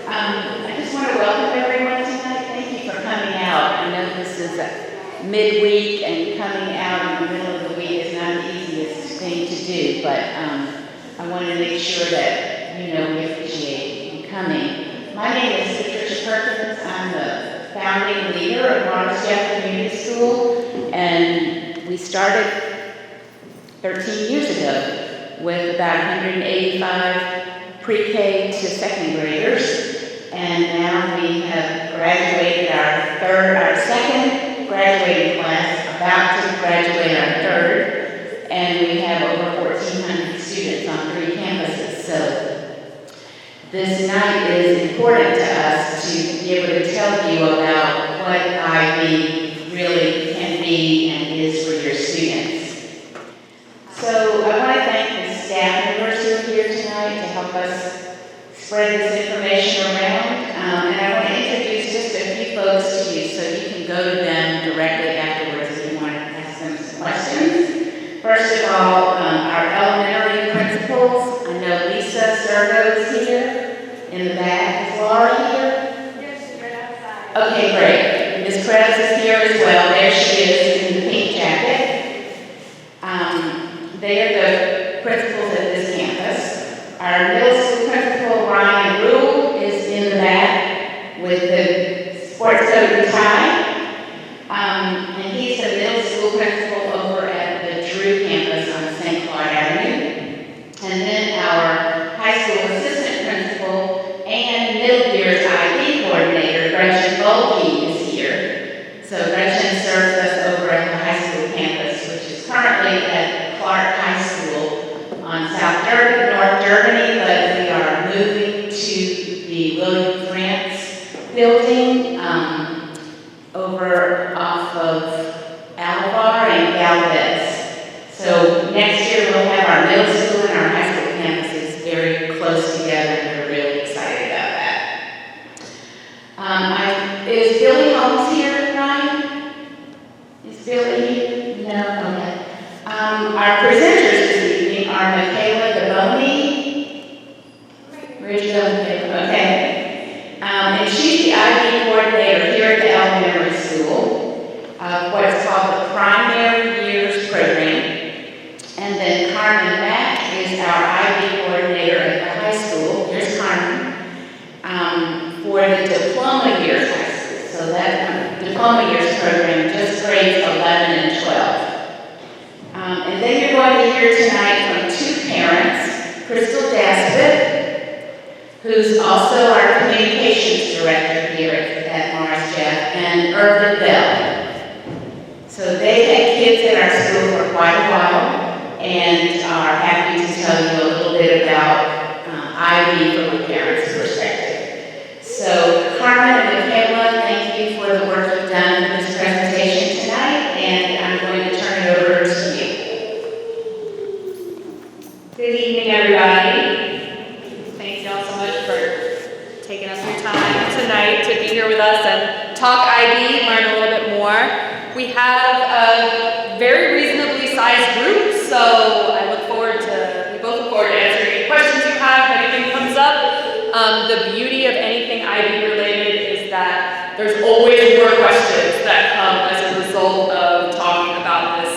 I just want to welcome everyone tonight. Thank you for coming out. I know this is a midweek, and coming out in the middle of the week is not the easiest thing to do, but I want to make sure that you know we appreciate you coming. My name is Patricia Perkins. I'm the founding leader of Morris Jeff Community School, and we started 13 years ago with about 185 pre-K to second graders, and now we have graduated our second graduating class, about to graduate our third, and we have over 1,400 students on 3 campuses. So this night is important to us to be able to tell you about what IB really can be and is for your students. So I want to thank the staff members who are here tonight to help us spread this information around. And I want to introduce just a few folks to you so you can go to them directly afterwards if you want to ask them some questions. First of all, our elementary principals. I know Lisa Sergo is here in the back. Is Laura here? Yes, she's right outside. Okay, great. Ms. Kress is here as well. There she is in the pink jacket. They are the principals at this campus. Our middle school principal, Ryan Rule, is in the back with the sports coat and tie. And he's the middle school principal over at the Drew campus on St. Claude Avenue. And then our high school assistant principal and middle year's IB coordinator, Gretchen Volke, is here. So Gretchen serves us over at the high school campus, which is currently at Clark High School on South North Germany, but we are moving to the William France building over off of Alvar and Galvez. So next year we'll have our middle school and our high school campuses very close together, and we're really excited about that. Is Billy Holmes here, Ryan? Is Billy here? No? Okay. Our presenters this evening are Michaela DeBoni. Where's Michaela? Okay. And she's the IB coordinator here at the elementary school, what's called the Primary Years Program. And then Carmen Mack is our IB coordinator at the high school. Here's Carmen. For the Diploma Years High School. So that Diploma Years Program just grades 11 and 12. And then you're going to hear tonight from 2 parents, Crystal Daspit, who's also our communications director here at Morris Jeff, and Irvin Bell. So they've had kids at our school for quite a while and are happy to tell you a little bit about IB from a parent's perspective. So Carmen and Michaela, thank you for the work you've done in this presentation tonight, and I'm going to turn it over to you. Good evening, everybody. Thank y'all so much for taking up your time tonight to be here with us and talk IB, learn a little bit more. We have a very reasonably sized group, so we both look forward to answering any questions you have if anything comes up. The beauty of anything IB related is that there's always more questions that come as a result of talking about this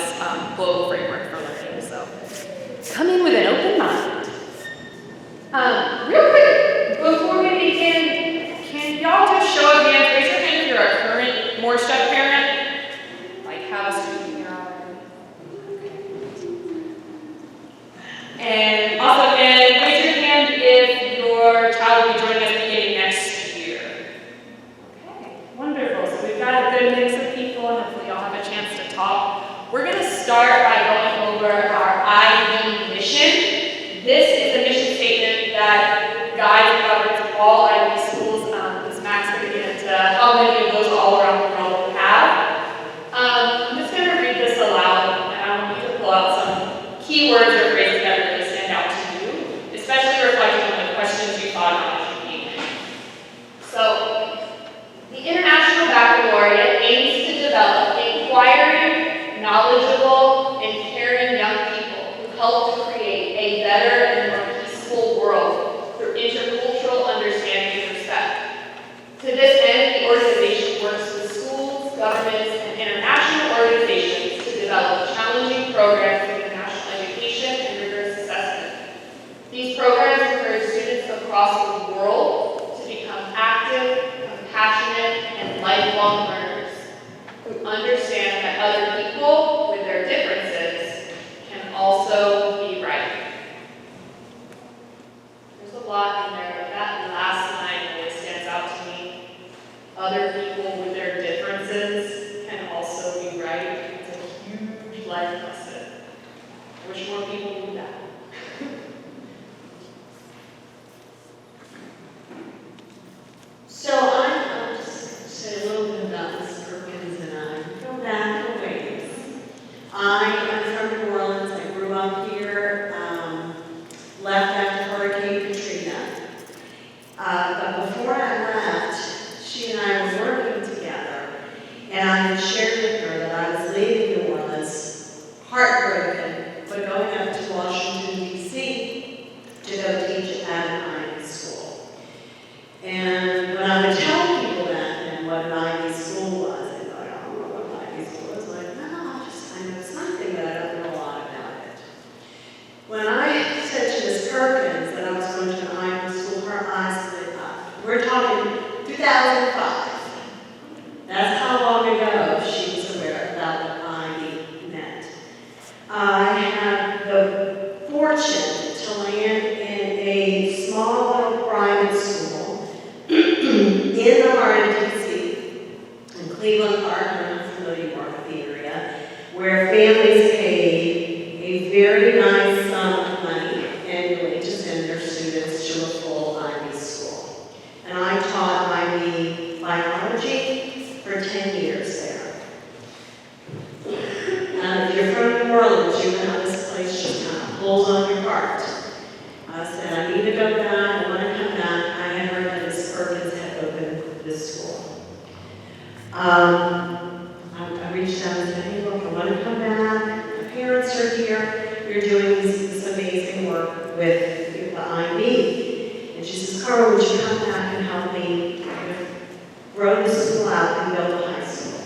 global framework for learning. So come in with an open mind. Real quick, before we begin, can y'all just show of hands, raise your hand if you're a current Morris Jeff parent? Like, have a student here already. And also, raise your hand if your child will be joining us beginning next year. Okay, wonderful. So we've got a good mix of people, and hopefully y'all have a chance to talk. We're going to start by going over our IB mission. This is a mission statement that guides and governs all IB schools. As Matt's going to get into how many of those all around the world we have. I'm just going to read this aloud, and I want you to pull out some keywords or phrases that really stand out to you, especially reflecting on the questions you thought about as you came in. So, the International Baccalaureate aims to develop inquiring, knowledgeable, and caring young people who help to create a better and more peaceful world through intercultural understanding and respect. These programs encourage students across the world to become active, compassionate, and lifelong learners who understand that other people with their differences can also be right. There's a lot in there, but that last line really stands out to me. Other people with their differences can also be right. It's a huge life lesson. I wish more people knew that. So I'll just say a little bit about Ms. Perkins and I. Go back a ways. I am from New Orleans. I grew up here, left after Hurricane Katrina. But before I left, she and I were working together, and I had shared with her that I was leaving New Orleans, heartbroken, but going up to Washington, D.C. to go teach at an Ivy school. And when I would tell people that and what an Ivy school was, they thought, I don't know what an Ivy school is. Like, no, I know something, but I don't know a lot about it. When I said to Ms. Perkins that I was going to an Ivy school, her eyes lit up. We're talking 2005. That's how long ago she was aware about what Ivy meant. I had the fortune to land in a small little private school in the heart of D.C., in Cleveland Park, I'm not familiar with the area, where families paid a very nice sum of money annually to send their students to a full Ivy school. And I taught Ivy biology for 10 years there. If you're from New Orleans, you know how this place just kind of pulls on your heart. I said, I need to go back, I want to come back. I had heard that Ms. Perkins had opened this school. I reached out and said, hey, look, I want to come back. My parents are here. You're doing this amazing work with the IB. And she says, Carl, would you come back and help me grow the school out and build a high school?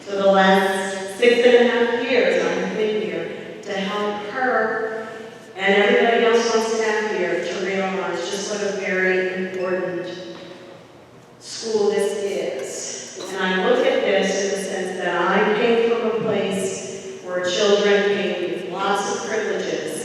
So the last 6.5 years, I've been here to help her and everybody else on staff here to realize just what a very important school this is. And I look at this in the sense that I came from a place where children came with lots of privileges.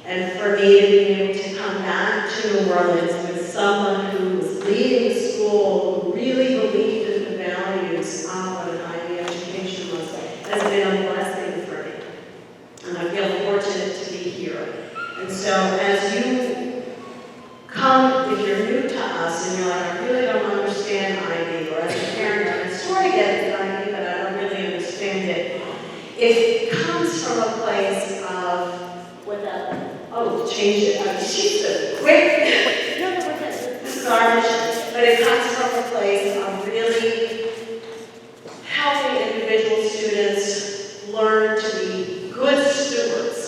And for me to be able to come back to New Orleans with someone who was leading the school, who really believed in the values of what an Ivy education was, has been a blessing for me. And I feel fortunate to be here. And so as you come, if you're new to us and you're like, I really don't understand Ivy, or as a parent, I sort of get it, Ivy, but I don't really understand it. It comes from a place of, change it. She's so quick. No, this is our mission. But it comes from a place of really helping individual students learn to be good stewards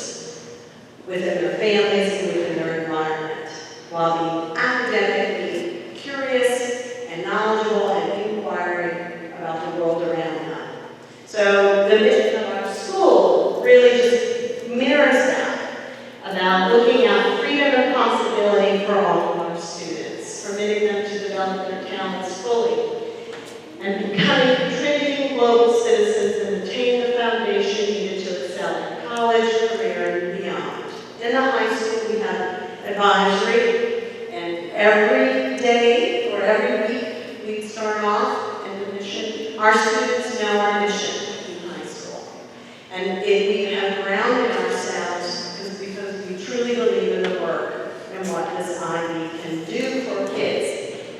within their families and within their environment, while being academically curious and knowledgeable and inquiring about the world around them. So the mission of our school really just mirrors that, about looking at freedom and possibility for all of our students, permitting them to develop their talents fully, and becoming contributing global citizens and attain the foundation needed to excel in college, career, and beyond. In the high school, we have advisory, and every day or every week we start off in the mission. Our students know our mission in high school, and we have grounded ourselves because we truly believe in the work and what this Ivy can do for kids.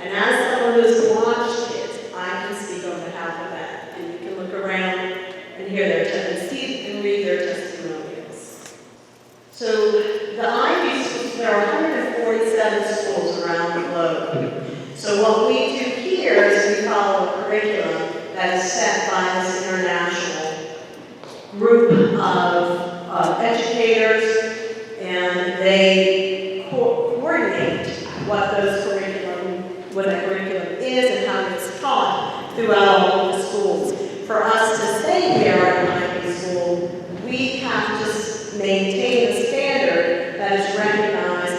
And as someone who's watched kids, I can speak on behalf of that, and you can look around and hear their testimonies and read their testimonials. So the Ivy schools, there are 147 schools around the globe. So what we do here is we follow a curriculum that is set by this international group of educators, and they coordinate what that curriculum is and how it's taught throughout all of the schools. For us to stay here at Ivy School, we have to maintain a standard that is recognized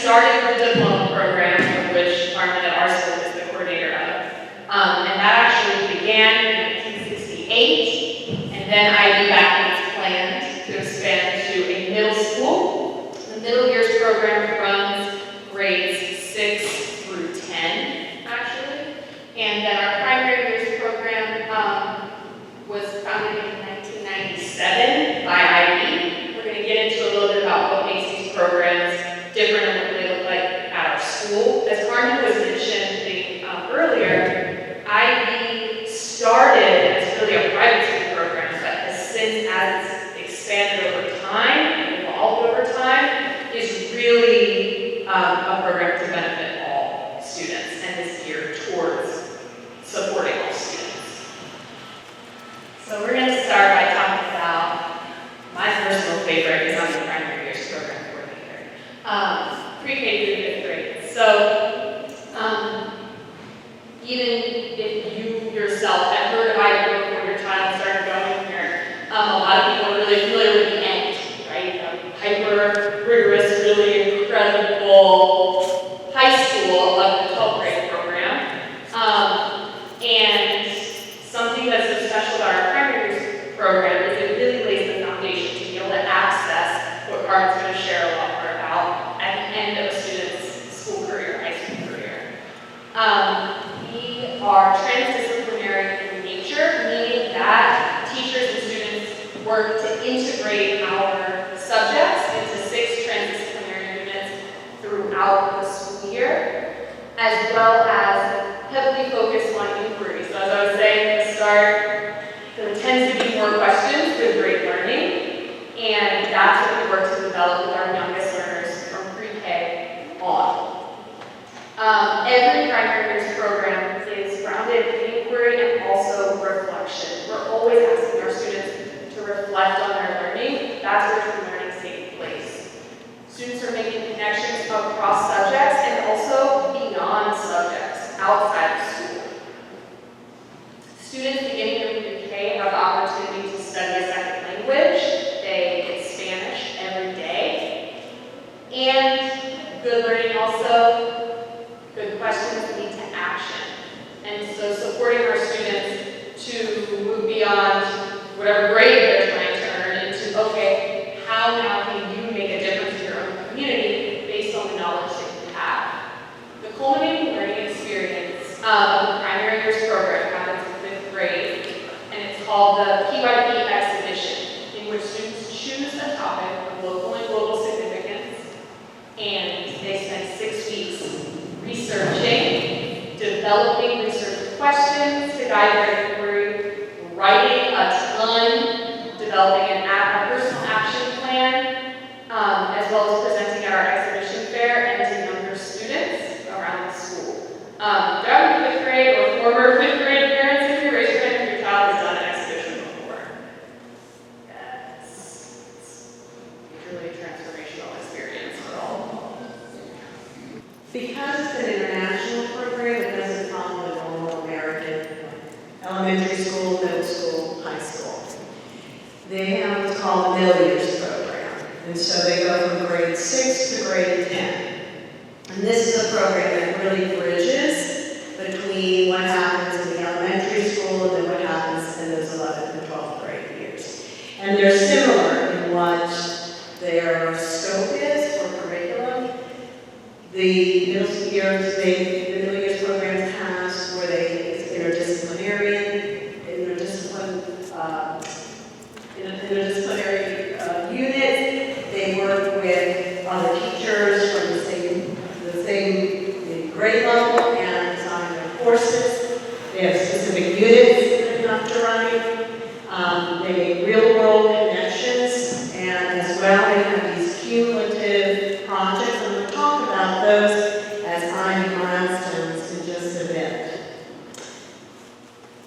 started with the diploma program, of which Carmen at our school is the coordinator of. And that actually began in 1968, and then IB Baccalaureate planned to expand to a middle school. The middle years program runs grades 6 through 10, actually. And then our primary years program was founded in 1997 by IB. We're going to get into a little bit about what makes these programs different and what they look like at our school. As Carmen was mentioning earlier, IB started as really a private school program, but has since, as it's expanded over time and evolved over time, is really a program to benefit all students and is geared towards supporting all students. So we're going to start by talking about my personal favorite, because I'm the primary years program coordinator, pre-K through 5th grade. So even if you yourself have heard of IB before your child started going here, a lot of people are really familiar with the end, right? Hyper rigorous, really incredible high school 11th to 12th grade program. And something that's so special about our primary years program is it really lays the foundation to be able to access what Carmen's going to share a lot more about at the end of a student's school career, high school career. We are transdisciplinary in nature, meaning that teachers and students work to integrate our subjects into 6 transdisciplinary units throughout the school year, as well as heavily focused on inquiry. So as I was saying at the start, there tends to be more questions with great learning, and that's what we work to develop with our youngest learners from pre-K on. Every primary years program is grounded in inquiry and also reflection. We're always asking our students to reflect on their learning. That's where true learning is taking place. Students are making connections across subjects and also beyond subjects outside of school. Students beginning in pre-K have the opportunity to study a second language. They get Spanish every day. And good learning also, good questions lead to action. And so supporting our students to move beyond whatever grade they're trying to earn into, okay, how now can you make a difference in your own community based on the knowledge that you have? The culminating learning experience of the primary years program happens in 5th grade, and it's called the PYP exhibition, in which students choose a topic of local and global significance, and they spend 6 weeks researching, developing research questions to guide their inquiry, writing a ton, developing a personal action plan, as well as presenting at our exhibition fair and to younger students around the school. Do I have any 5th grade or former 5th grade parents? If you raise your hand if your child has done an exhibition before. Yes. It's really a transformational experience for all. Because it's an international program, it doesn't follow the normal American elementary school, middle school, high school. They have what's called the middle years program. And so they go from grade 6 to grade 10. And this is a program that really bridges between what happens in the elementary school and then what happens in those 11th and 12th grade years. And they're similar in what their scope is for curriculum. The middle years program has where it's interdisciplinary unit. They work with other teachers from the same grade level and design their courses. They have specific units that they have to run. They make real world connections, and as well they have these cumulative projects. I'm going to talk about those as IB milestones in just a bit.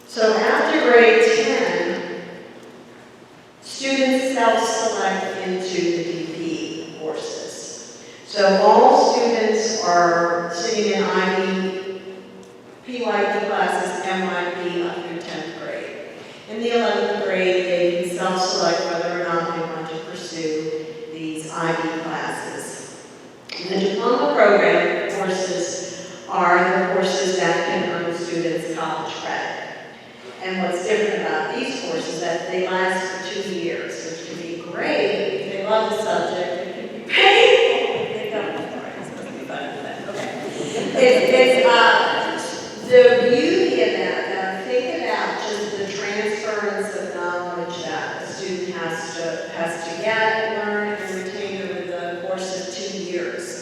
So after grade 10, students self-select into the DP courses. So all students are sitting in IB, PYP classes, MYP up through 10th grade. In the 11th grade, they can self-select whether or not they want to pursue these IB classes. The diploma program courses are the courses that can earn students college credit. And what's different about these courses is that they last for 2 years, which can be great if they love the subject. It can be painful if they don't. Sorry, it's supposed to be fun for them. Okay. It's the beauty of that. Now think about just the transference of knowledge that a student has to get, learn, and retain over the course of 2 years.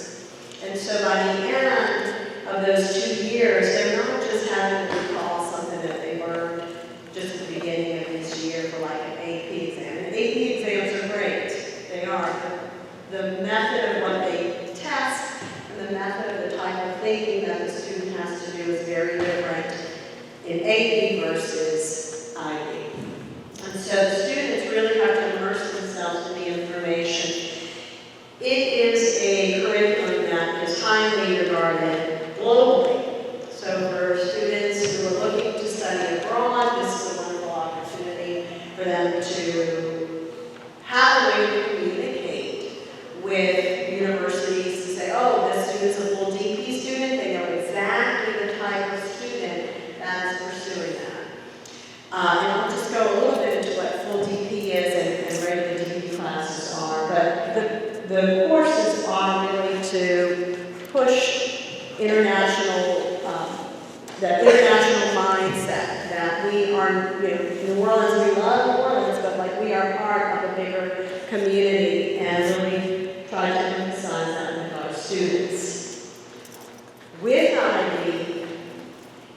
And so by the end of those 2 years, they're not just having to recall something that they learned just at the beginning of this year for like an AP exam. And AP exams are great. They are. The method of what they test and the method of the type of thinking that the student has to do is very different in AP versus IB. And so the students really have to immerse themselves in the information. It is a curriculum that is highly regarded globally. So for students who are looking to study abroad, this is a wonderful opportunity for them to have a way to communicate with universities to say, oh, this student's a full DP student. They know exactly the type of student that is pursuing that. And I'll just go a little bit into what full DP is and regular DP classes are. But the courses are really to push that international mindset that we are, New Orleans, we love New Orleans, but like we are part of a bigger community and really try to emphasize that with our students. With IB,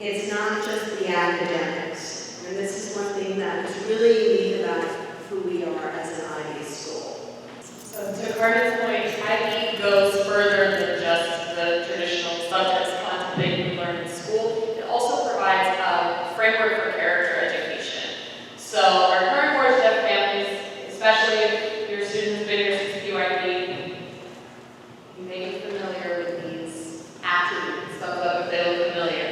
it's not just the academics. And this is one thing that is really unique about who we are as an IB school. So to Carmen's point, IB goes further than just the traditional subjects content that you learn in school. It also provides a framework for character education. So our current course deaf families, especially if your student's been here since PYP, you may be familiar with these attributes. Thumbs up if they look familiar.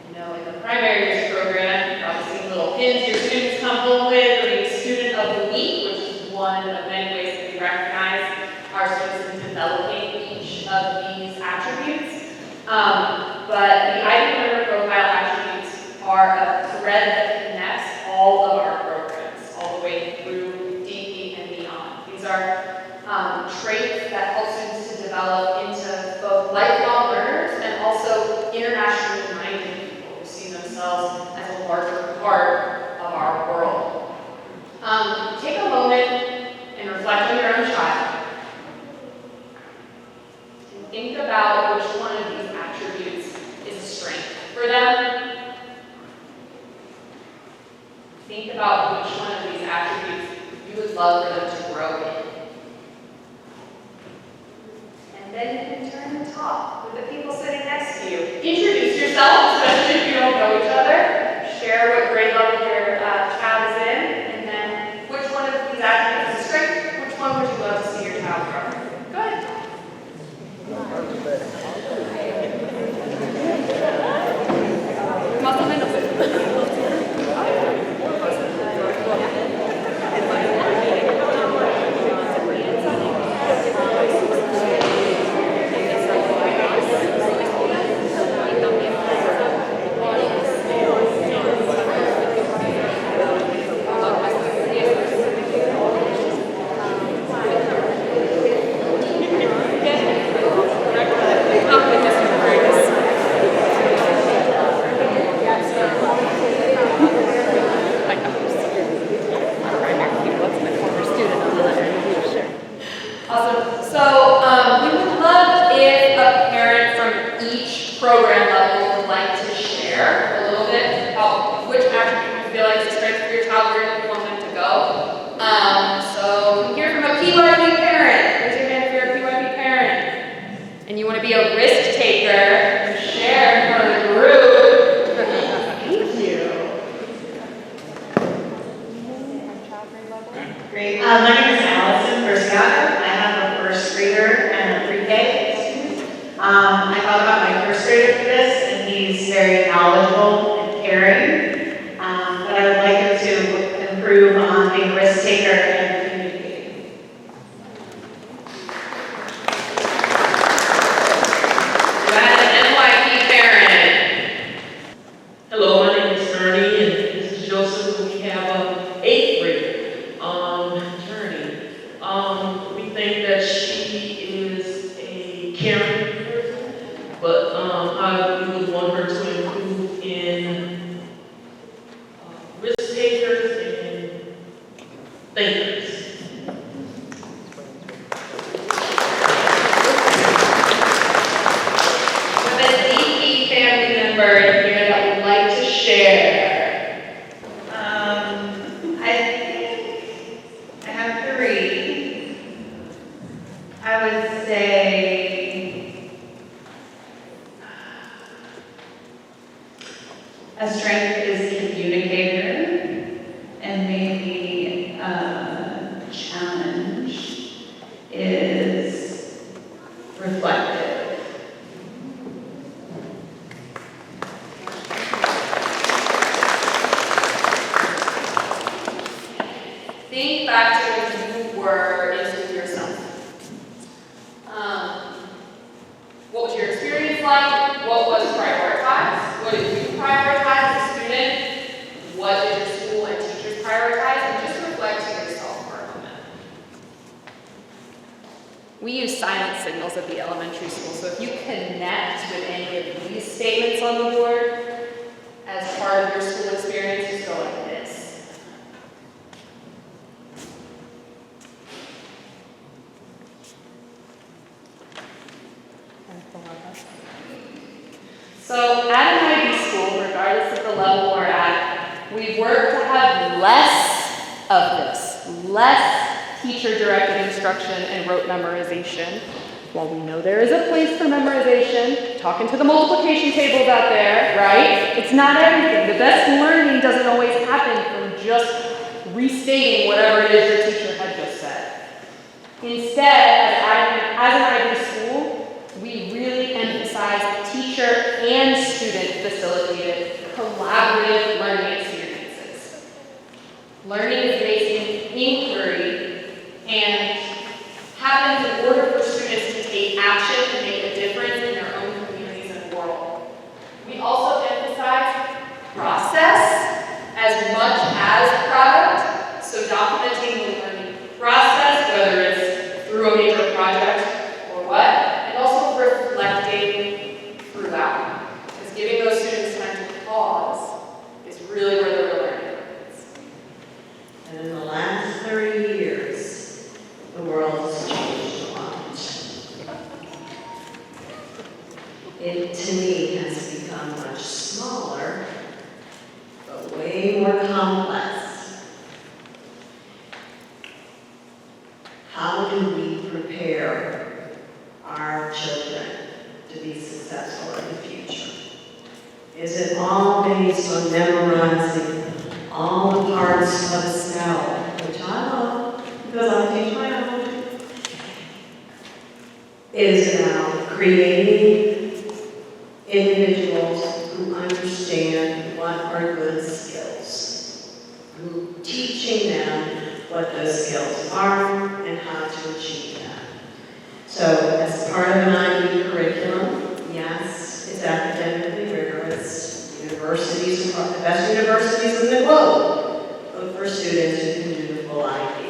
In the primary years program, you've probably seen little pins your students come home with, or being student of the week, which is one of many ways that we recognize our students in developing each of these attributes. But the IB learner profile attributes are a thread that connects all of our programs, all the way through DP and beyond. These are traits that help students to develop into both lifelong learners and also internationally minded people who see themselves as a larger part of our world. Take a moment and reflect on your own child. And think about which one of these attributes is a strength for them. Think about which one of these attributes you would love for them to grow in. And then turn and talk with the people sitting next to you. Introduce yourself, especially if you don't know each other. Share what grade level your child is in, and then which one of these attributes is a strength, which one would you love to see your child grow? Go ahead. Más o menos. Awesome. So we would love if a parent from each program level would like to share a little bit about which attribute you feel like is a strength for your child, where you want them to go. So we hear from a PYP parent. Raise your hand if you're a PYP parent. And you want to be a risk taker and share in front of the group. Thank you. Great. My name is Allison Bersiaga. I have a first grader and a pre-K student. I thought about my first grader for this, and he's very knowledgeable and caring. But I would like him to improve on being a risk taker and communicating. but I would want her to improve in risk takers and thinkers. With a DP family member here that would like to share. I think I have 3. I would say a strength is communicator, and maybe a challenge is reflective. Think back to when you were in school yourself. What was your experience like? What was prioritized? What did you prioritize as a student? What did your school and teachers prioritize? And just reflect to yourself for a moment. We use silent signals at the elementary school, so if you connect with any of these statements on the board as part of your school experience, just go like this. So at an IB school, regardless of the level we're at, we work to have less of this, less teacher-directed instruction and rote memorization. While we know there is a place for memorization, talking to the multiplication tables out there, right? It's not everything. The best learning doesn't always happen from just restating whatever it is your teacher had just said. Instead, as an IB school, we really emphasize teacher and student facilitated collaborative learning experiences. Learning is based in inquiry and happens in order for students to take action and make a difference in their own communities and world. We also emphasize process as much as product, so documenting the learning process, whether it's through a major project or what, and also reflecting throughout. Because giving those students time to pause is really where the real learning happens. And in the last 30 years, the world has changed a lot. It, to me, has become much smaller, but way more complex. How do we prepare our children to be successful in the future? Is it all based on memorizing all the parts of a cell, which I love because I teach my own? It is about creating individuals who understand what are good skills, who teaching them what those skills are and how to achieve them. So as part of an IB curriculum, yes, it's academically rigorous. Universities, the best universities in the globe, look for students who can do the full IB.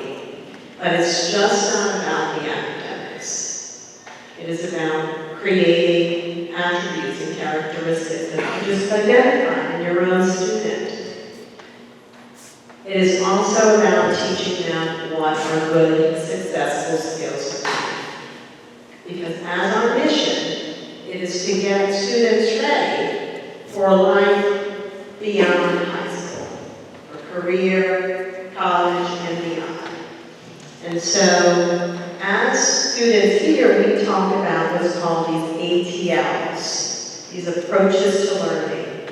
But it's just not about the academics. It is about creating attributes and characteristics that you just identify in your own student. It is also about teaching them what are good, successful skills for life. Because as our mission, it is to get students ready for life beyond high school, for career, college, and beyond. And so, as students here, we talk about what's called these ATLs, these approaches to learning.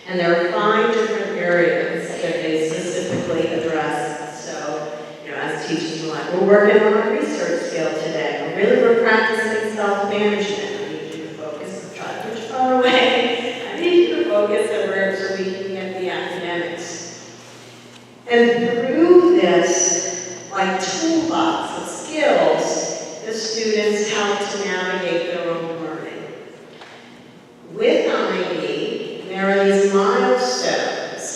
And there are 5 different areas that they specifically address. So, as teachers, we're like, we're working on a research skill today. We're practicing self-management. I need you to focus. Try to put your phone away. I need you to focus so we can get the academics. And through this, like toolbox of skills, the students help to navigate their own learning. With IB, there are these milestones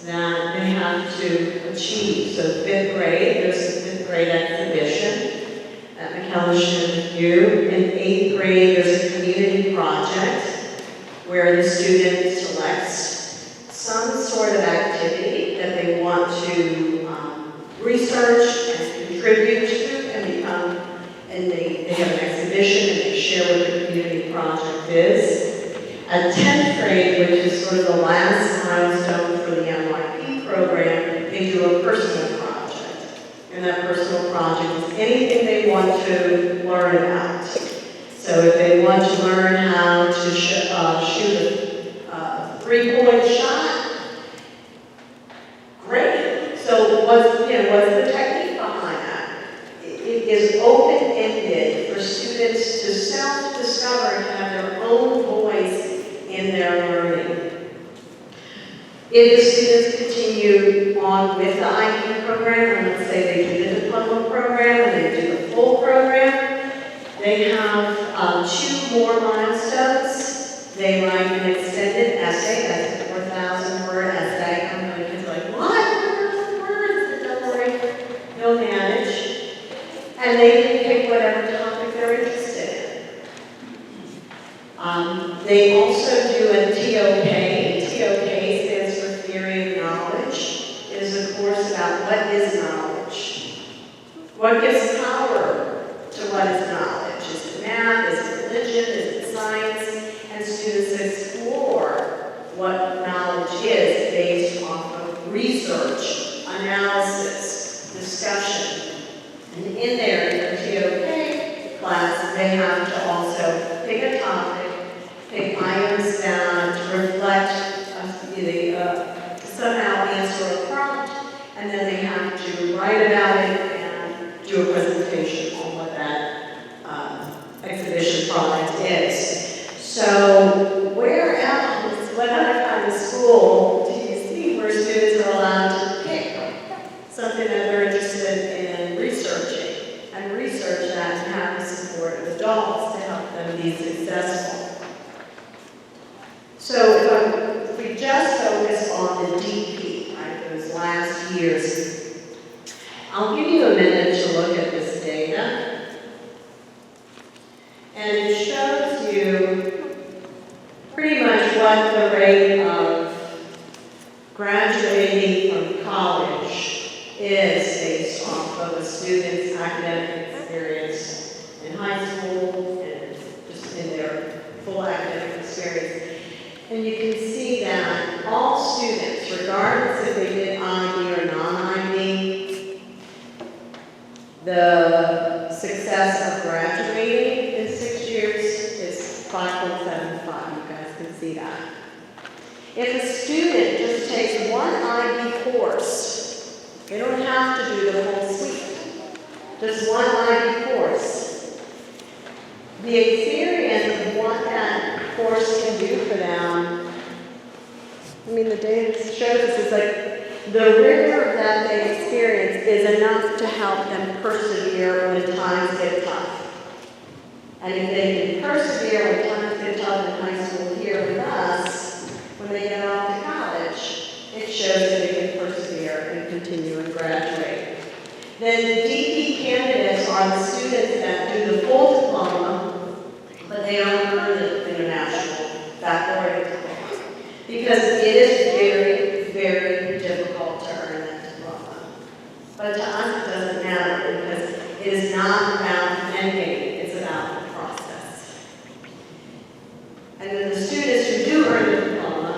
that they have to achieve. So 5th grade, there's a 5th grade exhibition that McKellar shared with you. In 8th grade, there's a community project where the student selects some sort of activity that they want to research and contribute to and become, and they have an exhibition and they share what the community project is. At 10th grade, which is sort of the last milestone for the NYP program, they do a personal project. And that personal project is anything they want to learn about. So if they want to learn how to shoot a three-point shot, great. So what's the technique behind that? It is open-ended for students to self-discover and have their own voice in their learning. If the students continue on with the IQ program, and let's say they do the diploma program and they do the full program, they have 2 more milestones. They write an extended essay, that's a 4,000-word essay. I'm going to like, what? Words? Don't worry, they'll manage. And they can pick whatever topic they're interested in. They also do a TOK. TOK stands for Theory of Knowledge. It is a course about what is knowledge. What gives power to what is knowledge? Is it math? Is it religion? Is it science? And students explore what knowledge is based off of research, analysis, discussion. And in their TOK class, they have to also pick a topic, pick items down to reflect, somehow answer a prompt, and then they have to write about it and do a presentation on what that exhibition project is. So where else, what other kind of school do you see where students are allowed to pick something that they're interested in researching and research that and have the support of adults to help them be successful? So if we just focus on the DP, right, those last years, I'll give you a minute to look at this data. And it shows you pretty much what the rate of graduating from college is based off of a student's academic experience in high school and just in their full academic experience. And you can see that all students, regardless if they did IB or non-IB, the success of graduating in 6 years is 5.75. You guys can see that. If a student just takes one IB course, they don't have to do the whole suite, just one IB course, the experience of what that course can do for them, I mean, the data shows us it's like the rigor that they experience is enough to help them persevere when times get tough. And if they can persevere when times get tough in high school here with us, when they get off to college, it shows that they can persevere and continue and graduate. Then the DP candidates are the students that do the full diploma, but they don't earn the international baccalaureate diploma. Because it is very, very difficult to earn that diploma. But to us, it doesn't matter because it is not about the end game, it's about the process. And then the students who do earn the diploma,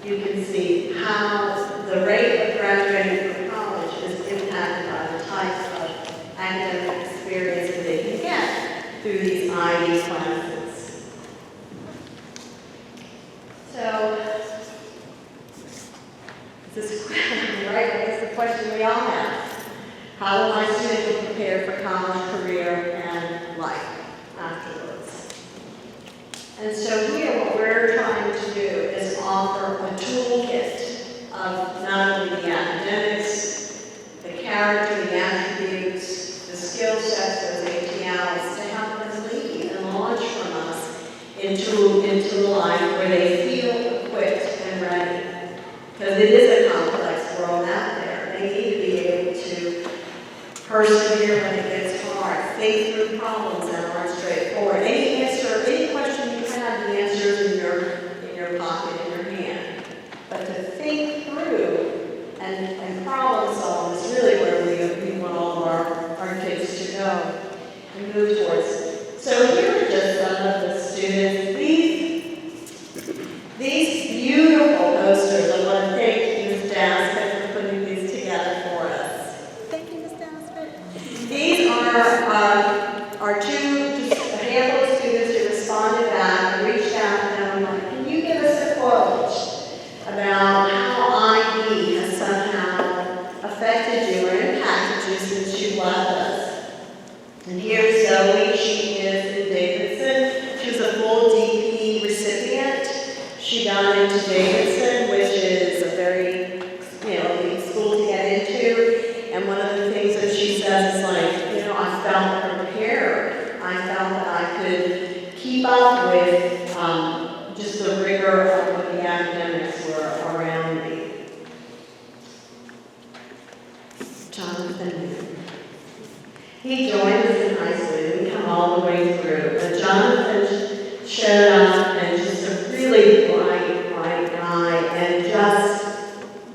you can see how the rate of graduating from college is impacted by the type of academic experience that they can get through these IB classes. So, this is right? It's the question we all have. How will my students be prepared for college, career, and life afterwards? And so here, what we're trying to do is offer a toolkit of not only the academics, the character, the attributes, the skill sets, those ATLs, to help them lead and launch from us into a life where they feel equipped and ready. Because it is a complex world out there. They need to be able to persevere when it gets hard, think through problems that aren't straightforward. Any question you have, the answer is down to Davidson, which is a very, elite school to get into. And one of the things that she says is like, I felt prepared. I felt that I could keep up with just the rigor of what the academics were around me. Jonathan, he joined us in high school. He didn't come all the way through. But Jonathan showed up and just a really bright guy and just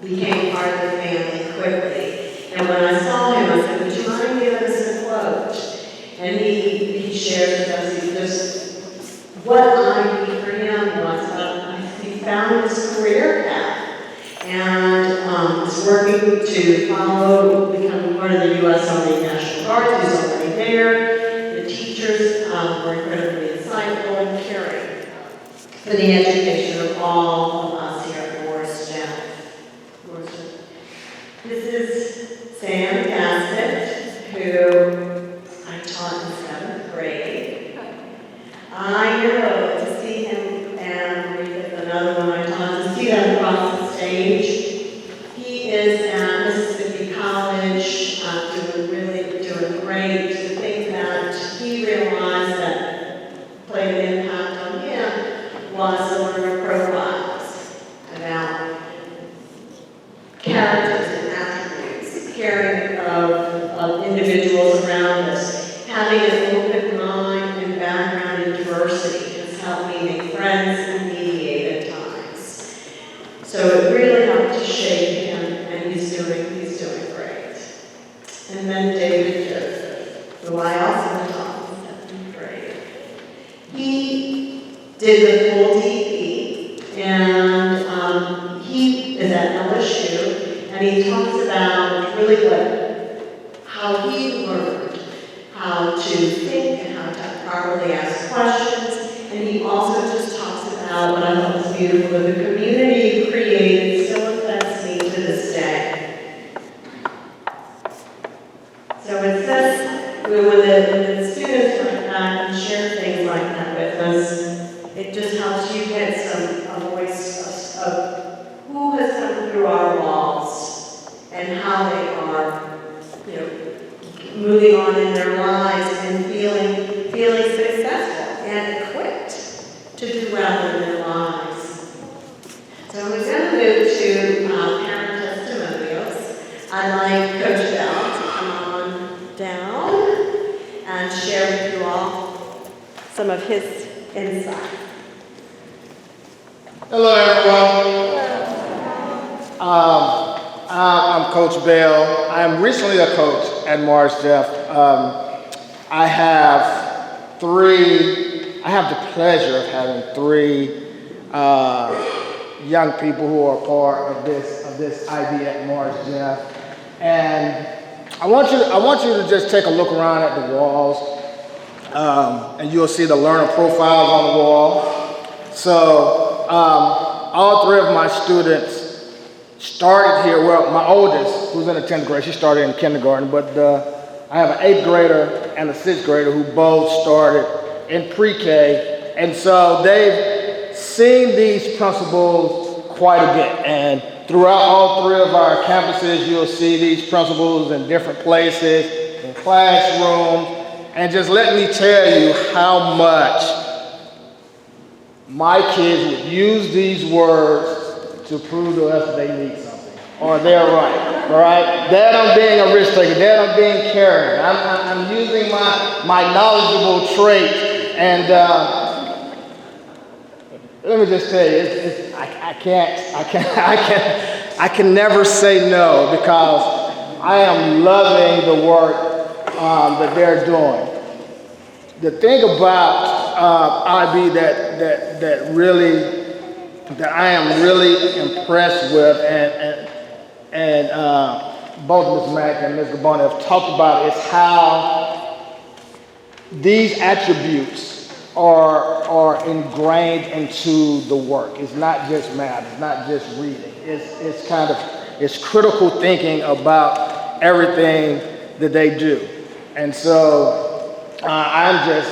became part of the family quickly. And when I saw him, I said, would you mind giving us a quote? And he shared with us, what I did for him was he found his career path and is working to become part of the U.S. Army National Guard. He's already there. The teachers were incredibly insightful and caring for the education of all of us here at Morris Jeff. This is Sam Gassett, who I taught in 7th grade. I know to see him and with another one I taught, to see them across the stage. He is at Mississippi College, doing great. The thing that he realized that played an impact on him was the learner profiles about characters and attributes, caring of individuals around us, having an open mind and background in diversity has helped me make friends and mediate at times. So it really helped to shape him, and he's doing great. And then David Joseph, who I also taught in 7th grade. He did the full DP, and he is at LSU, and he talks about really how he learned how to think and how to properly ask questions. And he also just talks about what I thought was beautiful, the community he created still affects me to this day. So it says, when the students write back and share things like that with us, it just helps you get a voice of who has come through our walls and how they are, moving on in their lives and feeling successful and equipped to do well in their lives. So we're going to move to parent testimonials. I'd like Coach Bell to come on down and share with you all some of his insight. Hello, everyone. I'm Coach Bell. I'm recently a coach at Morris Jeff. I have the pleasure of having 3 young people who are part of this idea at Morris Jeff. And I want you to just take a look around at the walls, and you'll see the learner profiles on the wall. So all 3 of my students started here. Well, my oldest, who's in the 10th grade, she started in kindergarten, but I have an 8th grader and a 6th grader who both started in pre-K. And so they've seen these principles quite a bit. And throughout all 3 of our campuses, you'll see these principles in different places, in classrooms. And just let me tell you how much my kids would use these words to prove to us that they need something, or they're right, all right? Dad, I'm being a risk taker. Dad, I'm being caring. I'm using my knowledgeable trait, and let me just tell you, I can never say no because I am loving the work that they're doing. The thing about IB that I am really impressed with, and both Ms. Mack and Ms. Gabon have talked about, is how these attributes are ingrained into the work. It's not just math, it's not just reading. It's critical thinking about everything that they do. And so I'm just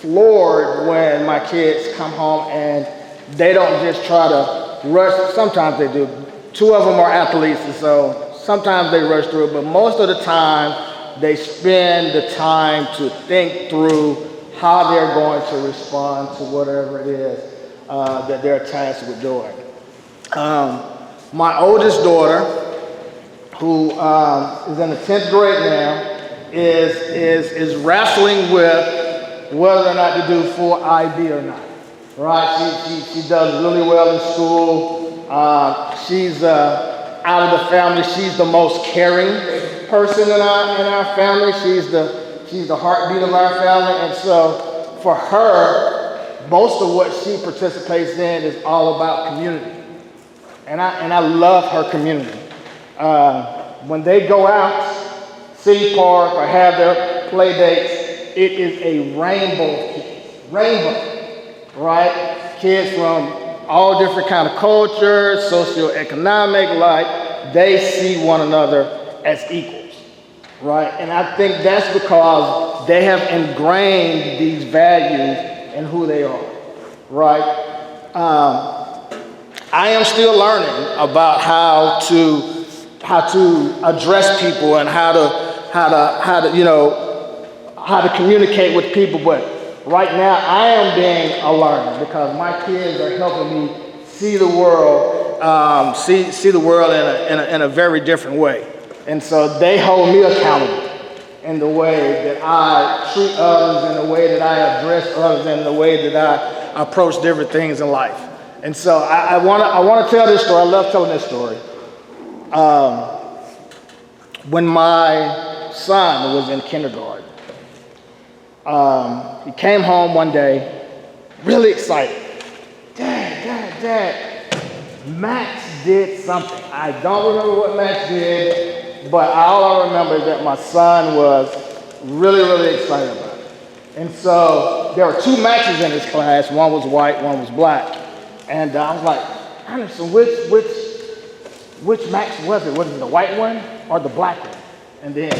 floored when my kids come home and they don't just try to rush. Sometimes they do. Two of them are athletes, and so sometimes they rush through it, but most of the time they spend the time to think through how they're going to respond to whatever it is that they're tasked with doing. My oldest daughter, who is in the 10th grade now, is wrestling with whether or not to do full IB or not. Right? She does really well in school. She's out of the family. She's the most caring person in our family. She's the heartbeat of our family, and so for her, most of what she participates in is all about community. And I love her community. When they go out, City Park, or have their play dates, it is a rainbow, right? Kids from all different kind of cultures, socioeconomic, like they see one another as equals, right? And I think that's because they have ingrained these values in who they are, right? I am still learning about how to address people and how to communicate with people. But right now, I am being a learner because my kids are helping me see the world, see the world in a very different way. And so they hold me accountable in the way that I treat others, in the way that I address others, in the way that I approach different things in life. And so I want to tell this story. I love telling this story. When my son was in kindergarten, he came home one day really excited. Dad, Max did something. I don't remember what Max did, but all I remember is that my son was really excited about it. And so there were two Maxes in his class. One was white, one was black. And I was like, Anderson, which Max was it? Was it the white one or the black one? And then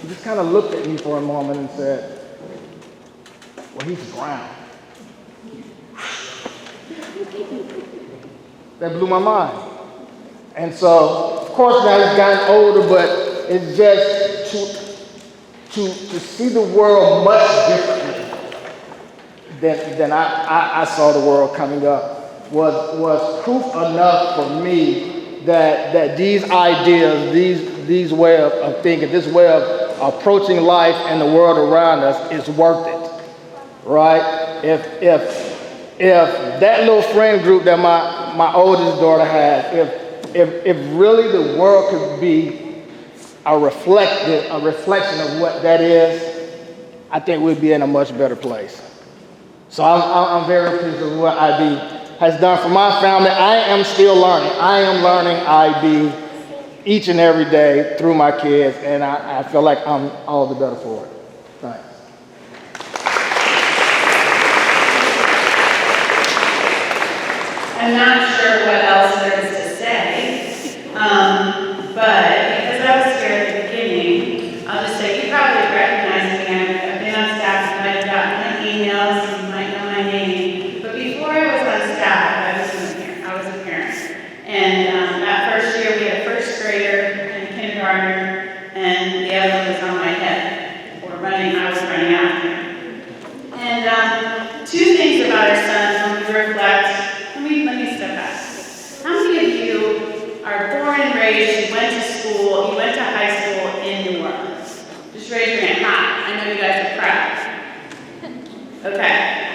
he just kind of looked at me for a moment and said, well, he's brown. That blew my mind. And so, of course, now he's gotten older, but it's just to see the world much differently than I saw the world coming up was proof enough for me that these ideas, these way of thinking, this way of approaching life and the world around us is worth it, right? If that little friend group that my oldest daughter has, if really the world could be a reflection of what that is, I think we'd be in a much better place. So I'm very pleased with what IB has done for my family. I am still learning. I am learning IB each and every day through my kids, and I feel like I'm all the better for it. Thanks. I'm not sure what else there is to say, but because I was here at the beginning, I'll just say you probably recognize me. I've been on staff, you might have gotten my emails, you might know my name. But before I was on staff, I was a parent. And that first year, we had a first grader and a kindergartner, and the other one was on my head. I was running after him. And two things about our son when we reflect. Let me step back. How many of you are born and raised, you went to school, you went to high school in New Orleans? Just raise your hand. Hi, I know you guys are proud. Okay,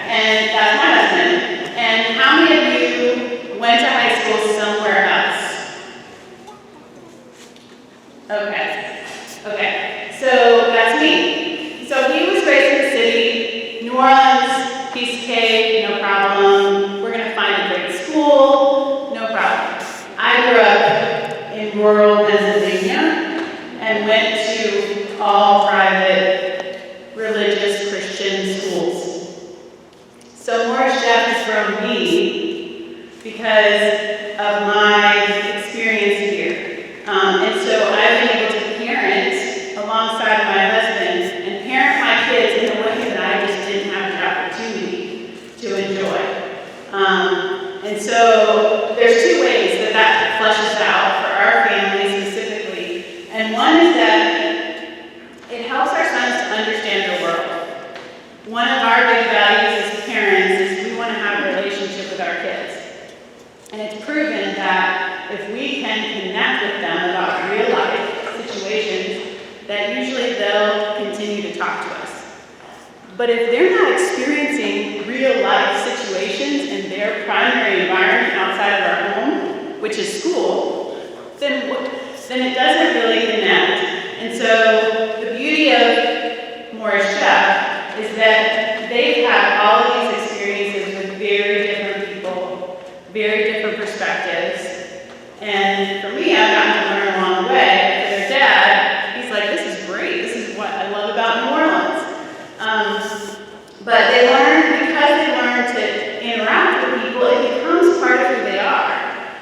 and that's my husband. And how many of you went to high school somewhere else? Okay, so that's me. So he was raised in the city, New Orleans, piece of cake, no problem. We're gonna find a great school, no problem. I grew up in rural Pennsylvania and went to all private religious Christian schools. So Morris Chef is from me because of my experience here. And so I've been able to parent alongside of my husband and parent my kids in a way that I just didn't have the opportunity to enjoy. And so there's two ways that that fleshes out for our family specifically. And one is that it helps our sons to understand the world. One of our big values as parents is we want to have a relationship with our kids. And it's proven that if we can connect with them about real life situations, that usually they'll continue to talk to us. But if they're not experiencing real life situations in their primary environment outside of our home, which is school, then it doesn't really connect. And so the beauty of Morris Jeff is that they've had all of these experiences with very different people, very different perspectives. And for me, I've gotten to learn along the way. For their dad, he's like, this is great. This is what I love about New Orleans. But they learn, because they learn to interact with people, it becomes part of who they are.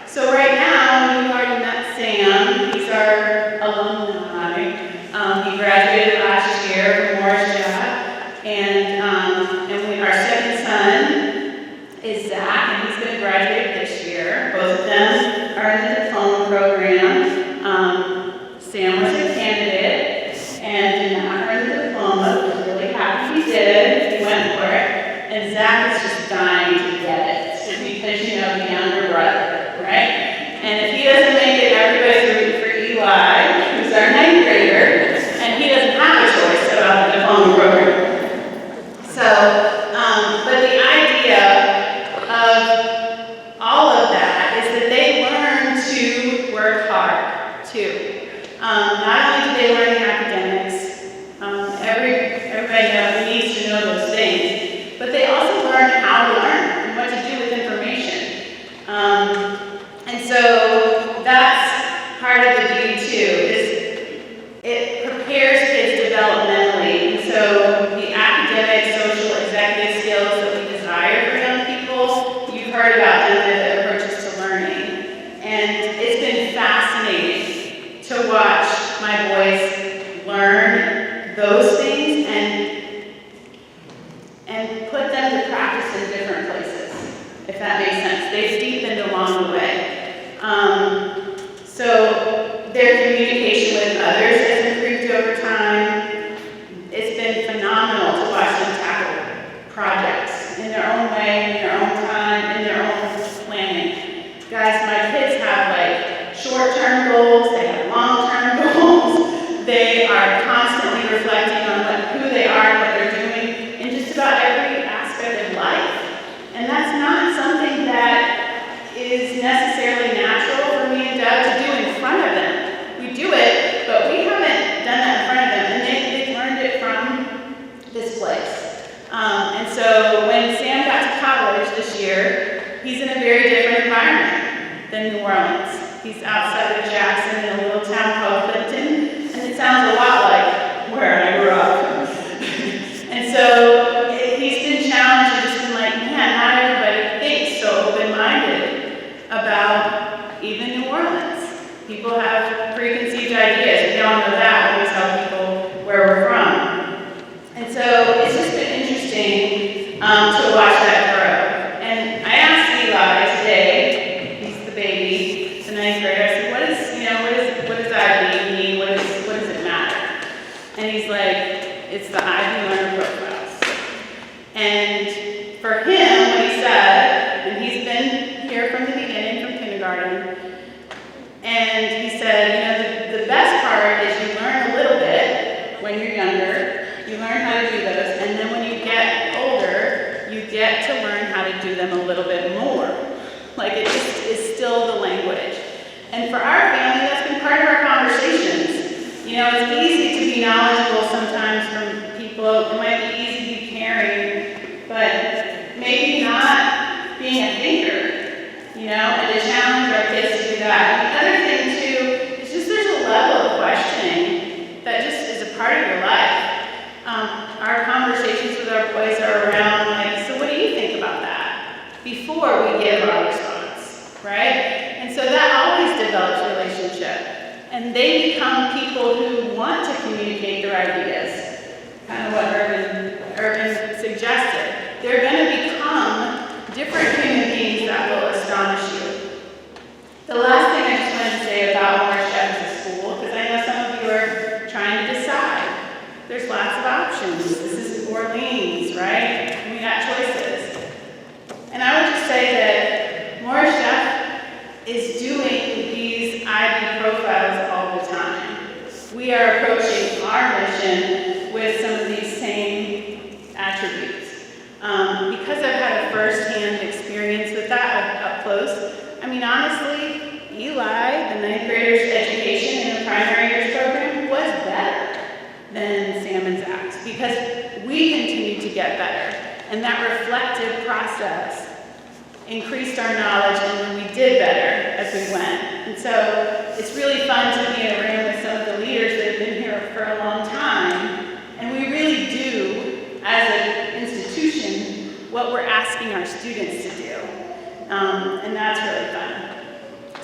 So right now, you've already met Sam. He's our alumni. He graduated last year from Morris Jeff. And our second son is Zach, and he's going to graduate this year. Both of them are in the diploma program. Sam was a candidate and did not earn the diploma. Was really happy he did. He went for it. And Zach is just dying to get it because, the younger brother, right? And if he doesn't make it, everybody's rooting for Eli, who's our 9th grader, and he doesn't have a choice about the diploma program. So, but the idea of all of that is that they learn to work hard, too. Not only do they learn the academics, everybody needs to know those things, but they also learn how to learn and what to do with information. And so that's part of the beauty, too, is it prepares kids developmentally. And so the academic, social, executive skills that we desire for young people, you've heard about them as approaches to learning. And it's been fascinating to watch my boys learn those things and put them to practice in different places, if that makes sense. They've deepened along the way. So their communication with others has improved over time. It's been phenomenal to watch them tackle projects in their own way, in their own time, in their own planning. Guys, my kids have short-term goals, they have long-term goals. They are constantly reflecting on who they are and what they're doing in just about every aspect of life. And that's not something that is necessarily natural for me and Doug to do in front of them. We do it, but we haven't done that in front of them, and they've learned it from this place. And so when Sam got to college this year, he's in a very different environment than New Orleans. He's outside of Jackson in a little town called Clinton, and it sounds a lot like where I grew up. And so he's been challenged and just been like, man, not everybody thinks so open-minded about even New Orleans. People have preconceived ideas. We all know that when we tell people where we're from. And so it's just been interesting to watch that grow. And I asked Eli today, he's the baby, the 9th grader, I said, what does IB mean? What does it matter? And he's like, it's the IB learner profiles. And for him, what he said, and he's been here from the beginning, from kindergarten, and he said, the best part is you learn a little bit when you're younger, you learn how to do those, and then when you get older, you get to learn how to do them a little bit more. It just is still the language. And for our family, that's been part of our conversations. It's easy to be knowledgeable sometimes from people. It might be easy to be caring, but maybe not being a thinker, and to challenge our kids to do that. The other thing, too, is just there's a level of questioning that just is a part of your life. Our conversations with our boys are around, so what do you think about that? Before we give our response, right? And so that always develops relationship. And they become people who want to communicate their ideas, kind of what Urban suggested. They're going to become different human beings that will mean, honestly, Eli, the ninth graders' education in the primary years program was better than Sam and Zach's because we continued to get better. And that reflective process increased our knowledge, and then we did better as we went. And so it's really fun to be in a room with some of the leaders that have been here for a long time. And we really do, as an institution, what we're asking our students to do. And that's really fun.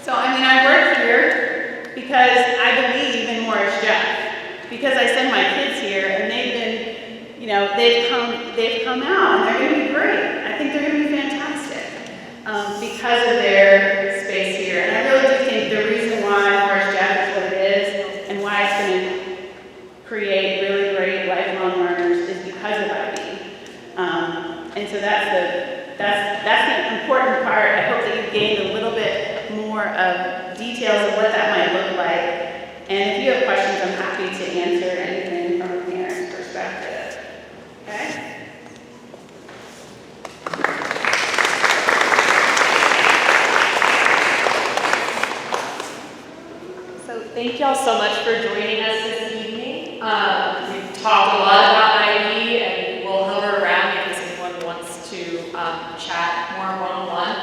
So, I mean, I work here because I believe in Morris Jeff. Because I send my kids here, and they've been, you know, they've come out, and they're going to be great. I think they're going to be fantastic because of their space here. And I really do think the reason why Morris Jeff is what it is, and why it's going to create really great lifelong learners is because of IB. And so that's the important part. I hope that you've gained a little bit more of details of what that might look like. And if you have questions, I'm happy to answer anything from a parent's perspective. Okay? So thank y'all so much for joining us this evening. We've talked a lot about IB, and we'll hover around in case anyone wants to chat more one-on-one.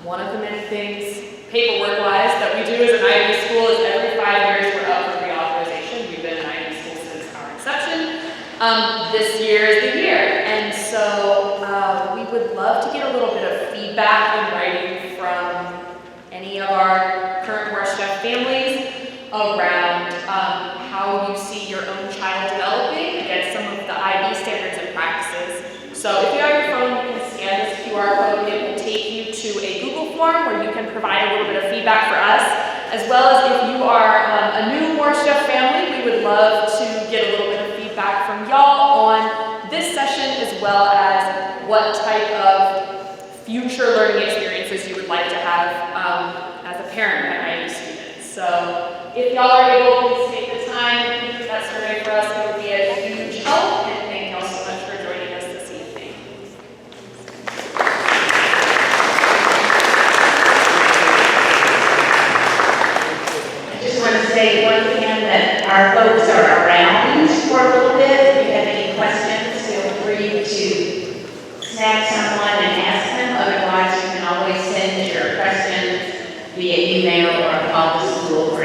One of the many things, paperwork-wise, that we do as an IB school is every 5 years we're up for reauthorization. We've been an IB school since our inception. This year is the year, and so we would love to get a little bit of feedback in writing from any of our current Morris Jeff families around how you see your own child developing against some of the IB standards and practices. So if you have your phone, you can scan this QR code. It will take you to a Google form where you can provide a little bit of feedback for us, as well as if you are a new Morris Jeff family, we would love to get a little bit of feedback from y'all on this session, as well as what type of future learning experiences you would like to have as a parent of an IB student. So if y'all are able to take the time to complete that survey for us, it would be a huge help, and thank y'all so much for joining us this evening. I just want to say once again that our folks are around for a little bit. If you have any questions, feel free to snag someone and ask them. Otherwise, you can always send your questions via email or call the school for